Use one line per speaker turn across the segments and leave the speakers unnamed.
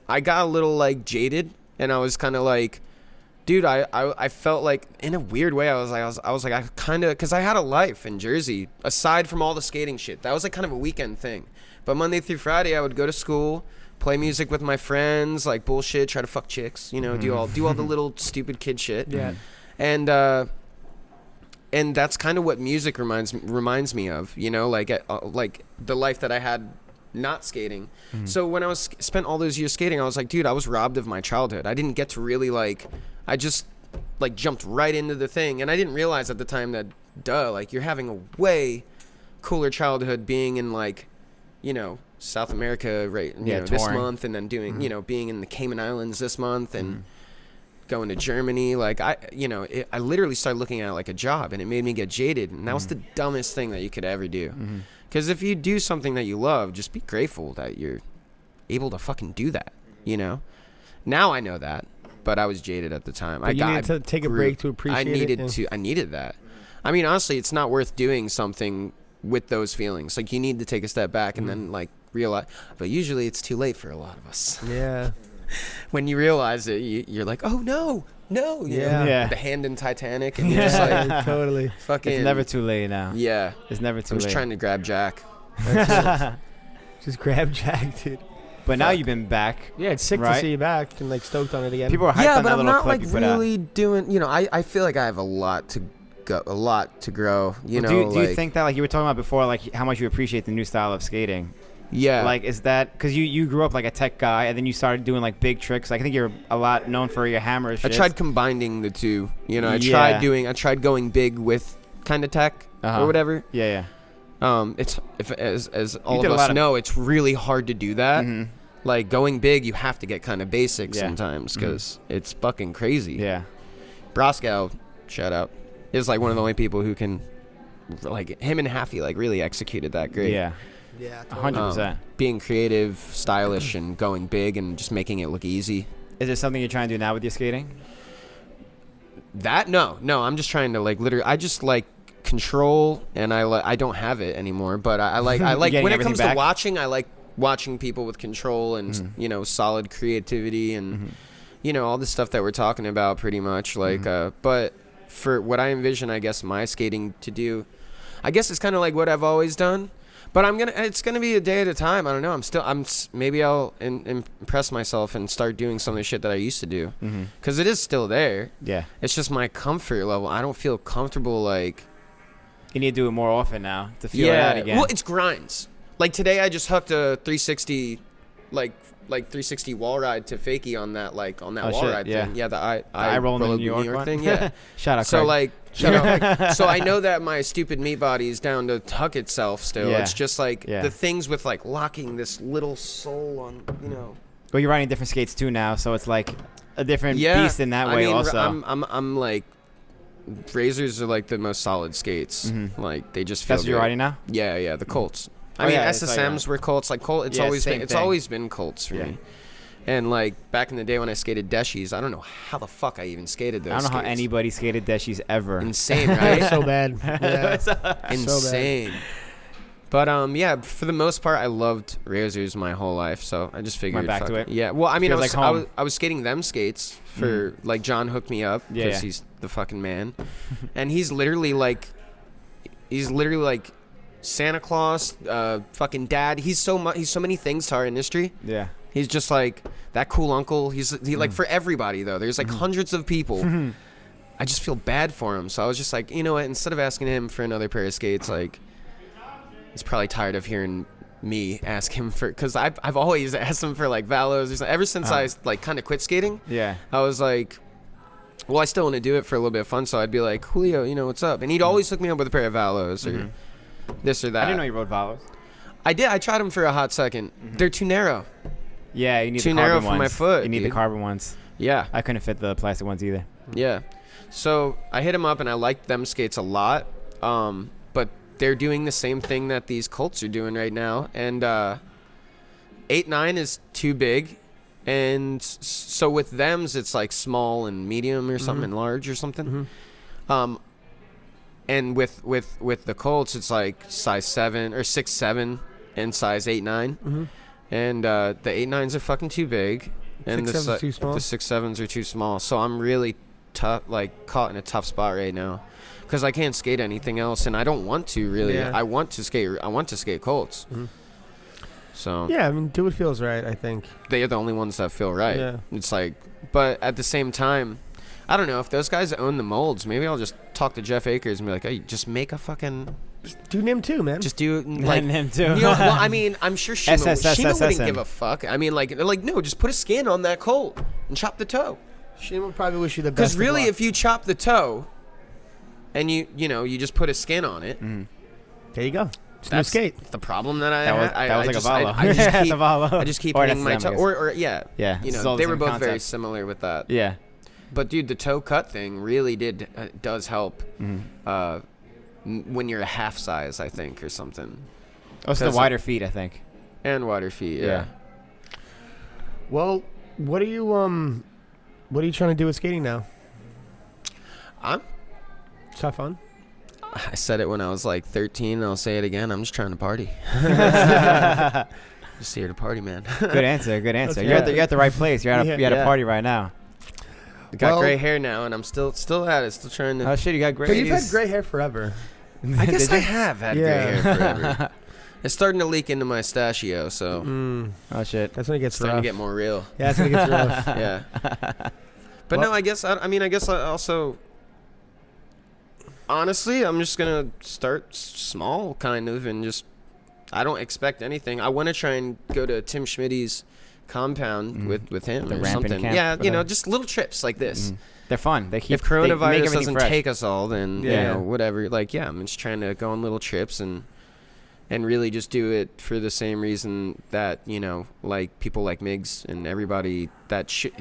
I got a little like jaded, and I was kind of like, dude, I felt like in a weird way I was like I kind of, because I had a life in Jersey aside from all the skating shit. That was like kind of a weekend thing. But Monday through Friday I would go to school, play music with my friends, like bullshit, try to fuck chicks, you know, do all the little stupid kid shit.
Yeah.
And that's kind of what music reminds me of, you know, like the life that I had not skating. So when I spent all those years skating, I was like, dude, I was robbed of my childhood. I didn't get to really I just like jumped right into the thing, and I didn't realize at the time that like you're having a way cooler childhood being in like, you know, South America this month, and then doing you know, being in the Cayman Islands this month, and going to Germany. Like I literally started looking at it like a job, and it made me get jaded, and that was the dumbest thing that you could ever do. Because if you do something that you love, just be grateful that you're able to fucking do that, you know? Now I know that, but I was jaded at the time.
But you needed to take a break to appreciate it.
I needed that. I mean, honestly, it's not worth doing something with those feelings. Like, you need to take a step back and then, like, realize. But usually it's too late for a lot of us.
Yeah.
When you realize it, you're like, oh, no. You
Yeah.
know, the hand in Titanic, and you're just like,
totally.
fucking.
It's never too late now.
Yeah.
It's never too late.
I was trying to grab Jack.
Just grab Jack, dude.
But now you've been back.
Yeah, it's sick to see you back and like stoked on it again.
People are hyped on that little clip you put out.
Yeah, but I'm not like really doing. You know, I feel like I have a lot to grow. You know,
do you think that, like you were talking about before, like how much you appreciate the new style of skating?
Yeah.
Like, is that because you grew up like a tech guy, and then you started doing like big tricks? Like, I think you're a lot known for your hammer shit.
I tried combining the two. You know, I tried going big with kind of tech or whatever.
Yeah.
It's as all of us know, it's really hard to do that. Like, going big, you have to get kind of basic sometimes, because it's fucking crazy.
Yeah.
Broskow, shout out, is like one of the only people who can, like, him and Haffy like really executed that great.
Yeah.
Yeah,
100%.
Being creative, stylish, and going big, and just making it look easy.
Is there something you're trying to do now with your skating?
That no, I'm just trying to like literally. I just like control, and I don't have it anymore. But I like when it comes to watching, I like watching people with control and you know, solid creativity and you know, all the stuff that we're talking about pretty much. Like, but for what I envision, I guess my skating to do, I guess it's kind of like what I've always done. But it's gonna be a day at a time. I don't know. Maybe I'll impress myself and start doing some of the shit that I used to do. Because it is still there.
Yeah.
It's just my comfort level. I don't feel comfortable, like.
You need to do it more often now to feel it out again.
Well, it's grinds. Like today, I just hooked a 360, like 360 wall ride to Fakey on that wall ride thing. Yeah, the I
roll in the New York
thing. Yeah.
Shout out.
So
Craig.
so I know that my stupid meat body is down to huck itself still.
Yeah.
It's just like the things with like locking this little soul on, you know.
Well, you're riding different skates too now, so it's like a different beast in that way. Also,
I'm like, Razors are like the most solid skates. Like, they just feel.
That's what you're riding now.
Yeah, the Colts. I mean, SSMs were Colts. Like Colt, it's always been Colts for me. And like back in the day when I skated Deshies, I don't know how the fuck I even skated those.
I don't know how anybody skated Deshies ever.
Insane, right?
So bad. Yeah.
Insane. But yeah, for the most part, I loved Razors my whole life, so I just figured.
Went back to it.
Yeah. Well, I mean,
I
was skating them skates for like John hooked me up because he's the fucking man, and he's literally like Santa Claus, fucking dad. He's so many things to our industry.
Yeah.
He's just like that cool uncle. He like for everybody though. There's like hundreds of people. I just feel bad for him. So I was just like, you know what? Instead of asking him for another pair of skates, like he's probably tired of hearing me ask him for, because I've always asked him for like Valos or something. Ever since I like kind of quit skating.
Yeah.
I was like, well, I still want to do it for a little bit of fun. So I'd be like, Julio, you know what's up? And he'd always hook me up with a pair of Valos or this or that.
I didn't know you rode Valos.
I did. I tried them for a hot second. They're too narrow.
Yeah, you need
too
the carbon
narrow
ones.
for my foot.
You need the carbon ones.
Yeah.
I couldn't fit the plastic ones either.
Yeah. So I hit them up and I liked them skates a lot. But they're doing the same thing that these Colts are doing right now. And 8.9 is too big. And so with them's, it's like small and medium or something and large or something. And with the Colts, it's like size 7 or 6'7" and size 8.9. And the 8.9s are fucking too big. And
6.7s are too small?
The 6.7s are too small. So I'm really tough, like caught in a tough spot right now. Because I can't skate anything else, and I don't want to really.
Yeah.
I want to skate Colts.
Mm-hmm.
So
yeah, I mean, do what feels right. I think
they are the only ones that feel right.
Yeah.
It's like, but at the same time, I don't know if those guys own the molds. Maybe I'll just talk to Jeff Akers and be like, "Hey, just make a fucking."
Do NIM too, man.
Just do like
NIM too.
You know, well, I mean, I'm sure Shima wouldn't give a fuck. I mean, like no, just put a skin on that Colt and chop the toe.
Shima would probably wish you the best.
Because really, if you chop the toe, and you just put a skin on it,
there you go.
That's
skate.
the problem that
That was like a Valo.
I just keep hitting my toe. Or yeah.
Yeah.
You know, they were both very similar with that.
Yeah.
But dude, the toe cut thing really does help when you're a half size, I think, or something.
Oh, it's the wider feet, I think.
And wider feet, yeah.
Well, what are you trying to do with skating now? Just have fun.
I said it when I was like 13, and I'll say it again. I'm just trying to party. Just here to party, man.
Good answer. Good answer. You're at the right place. You're at a party right now.
I got gray hair now, and I'm still at it. Still trying to.
Oh shit, you got gray.
But you've had gray hair forever.
I guess I have had gray hair forever. It's starting to leak into my stachio, so.
Oh shit,
that's when it gets
starting
rough.
to get more real.
Yeah, that's when it gets rough.
Yeah. But no, I guess I also. Honestly, I'm just gonna start small, kind of, and just. I don't expect anything. I want to try and go to Tim Schmidt's compound with him or something. Yeah, just little trips like this.
They're fun. They keep.
If coronavirus doesn't
fresh.
take us all, then whatever. Like, I'm just trying to go on little trips and really just do it for the same reason that like people like Migs and everybody that should.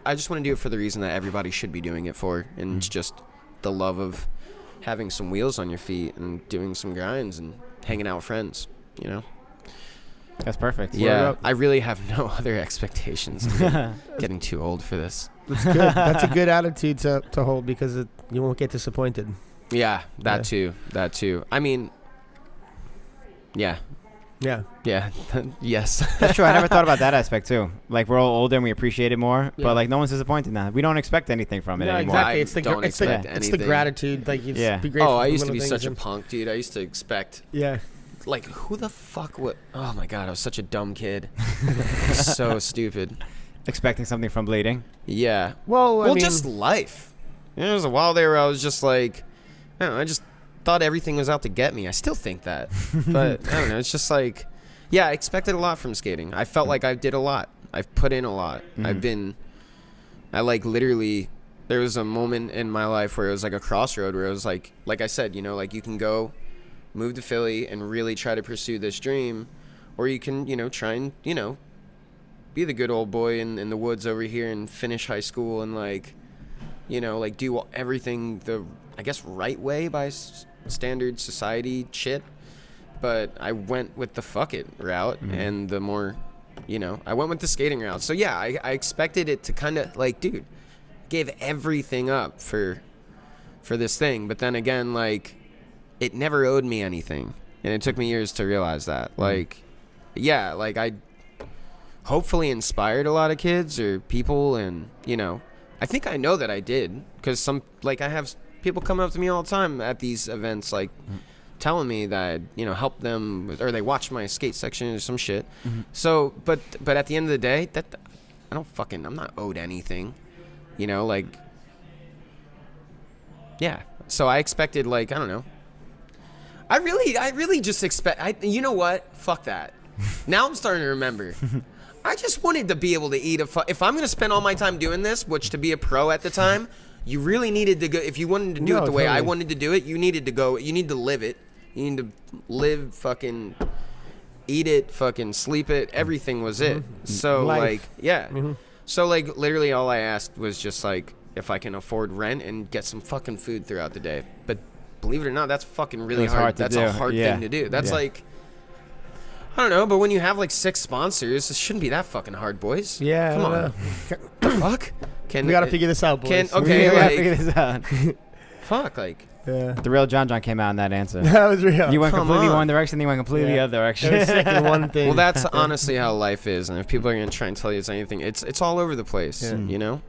I just want to do it for the reason that everybody should be doing it for, and it's just the love of having some wheels on your feet and doing some grinds and hanging out with friends.
That's perfect.
Yeah, I really have no other expectations. Getting too old for this.
That's good. That's a good attitude to hold because you won't get disappointed.
Yeah, that too. I mean, yeah. Yes.
That's true. I never thought about that aspect too. Like we're all older and we appreciate it more, but like no one's disappointed now. We don't expect anything from it anymore.
Exactly. It's the gratitude. Like be grateful.
Oh, I used to be such a punk, dude. I used to expect.
Yeah.
Like, who the fuck would... Oh, my God, I was such a dumb kid. So stupid.
Expecting something from bleeding?
Yeah.
Well, I mean,
just life. There was a while there where I was just like... I don't know, I just thought everything was out to get me. I still think that. But, I don't know, it's just like... Yeah, I expected a lot from skating. I felt like I did a lot. I've put in a lot. I literally... There was a moment in my life where it was like a crossroad where it was like I said, like you can go... move to Philly and really try to pursue this dream, or you can try and be the good old boy in the woods over here and finish high school and do everything the right way by standard society shit. But I went with the fuck it route, and the more I went with the skating route. So yeah, I expected it to kind of gave everything up for this thing, but then again it never owed me anything, and it took me years to realize that. I hopefully inspired a lot of kids or people, and I think I know that I did, because I have people come up to me all the time at these events, telling me that help them, or they watch my skate section or some shit. So, but at the end of the day, I'm not owed anything, yeah. So I expected I don't know. I really just expect. You know what? Fuck that. Now I'm starting to remember. I just wanted to be able to eat if I'm gonna spend all my time doing this, which to be a pro at the time, you really needed to go. If you wanted to do it the way I wanted to do it, you needed to go. You need to live it. You need to live, fucking, eat it, fucking sleep it. Everything was it. So
Life.
So literally all I asked was just if I can afford rent and get some fucking food throughout the day, but. Believe it or not, that's fucking really hard. That's a hard thing to do. That's I don't know, but when you have 6 sponsors, it shouldn't be that fucking hard, boys.
Yeah.
Come on. The fuck?
We gotta figure this out, boys.
We gotta figure this out.
Fuck,
Yeah.
The real John came out in that answer.
That was real.
You went
Come
completely
on.
one direction, then you went completely the other
It
direction.
was sick in one thing.
Well, that's honestly how life is, and if people are gonna try and tell you it's anything, it's all over the place.
Yeah.
You know.